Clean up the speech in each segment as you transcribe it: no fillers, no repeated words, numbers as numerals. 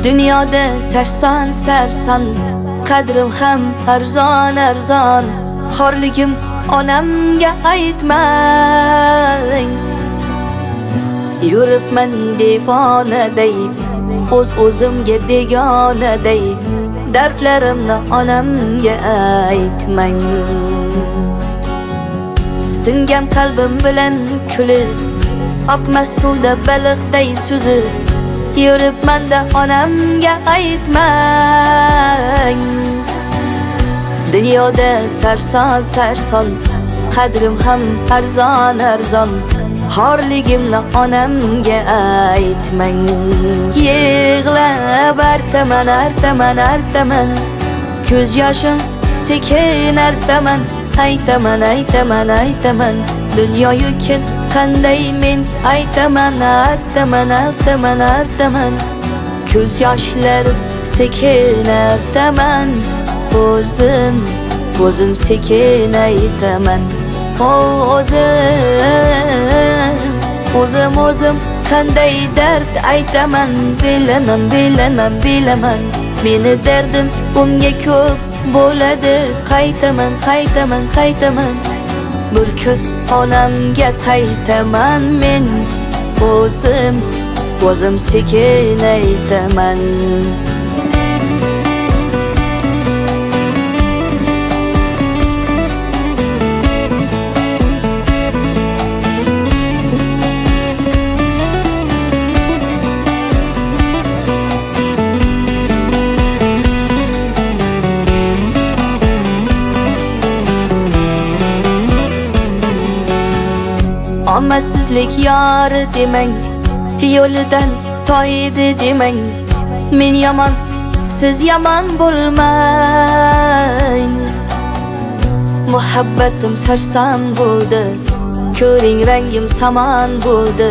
Dünyada sersan sersan, qadrim ham arzon arzon. Xorligim onamga aytmang. Yuribman devonaday, o'zimga begonaday. Dardlarimni onamga aytmang. Singan qalbim bilan kulib, oqmas suvda baliqday suzib, yuribman-da onamga aytmang. Dunyoda sarson sarson, qadrim ham arzon arzon. Xorligimni onamga aytmang. Yig'lab artaman artaman artaman, ko'z yoshim sekin artaman. Aytaman aytaman aytaman, dunyoyu ket qanday men aytaman artaman artaman artaman. Ko'z yoshlarim sekin artaman, o'zim sekin aytaman. O'zim qanday dard aytaman, bilaman. Meni dardim unga ko'p bo'ladi, qaytaman bir kun onamga qaytaman men. O'zim sekin aytaman. Omadsizlik yori demang, yo'lidan toydi demang. Men yomon, siz yomon bo'lmang. Muhabbatim sarson bo'ldi, ko'ring rangim samon bo'ldi.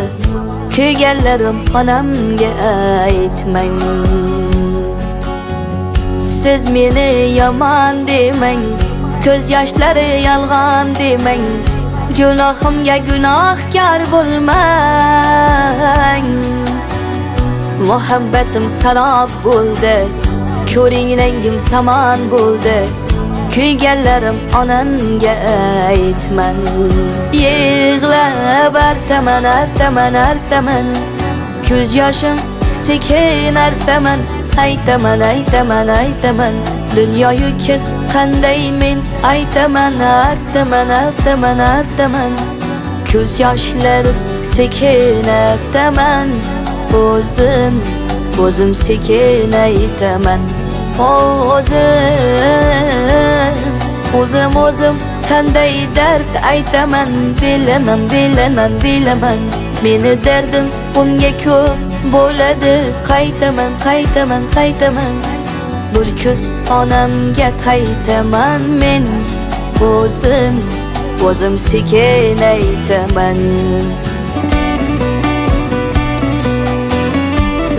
Kuyganlarim onamga aytmang. Siz meni yomon demang, ko'z yoshlari yolg'on demang. Gunohimga gunohkor bo'lmang. Muhabbatim sarob bo'ldi, ko'ring rangim samon bo'ldi. Kuyganlarim onamga aytman. Yig'lab artaman artaman artaman, ko'z yoshim sekin artaman. Aytaman aytaman aytaman, dunyoyu ket qanday men aytaman artaman artaman artaman. Ko'z yoshlarim sekin artaman, o'zim sekin aytaman. O'zim qanday dard aytaman, bilaman. Meni dardim unga ko'p bo'ladi, qaytaman bir kun onamga qaytaman men. O'zim sekin aytaman.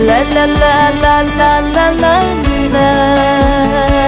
La la la la la la la la.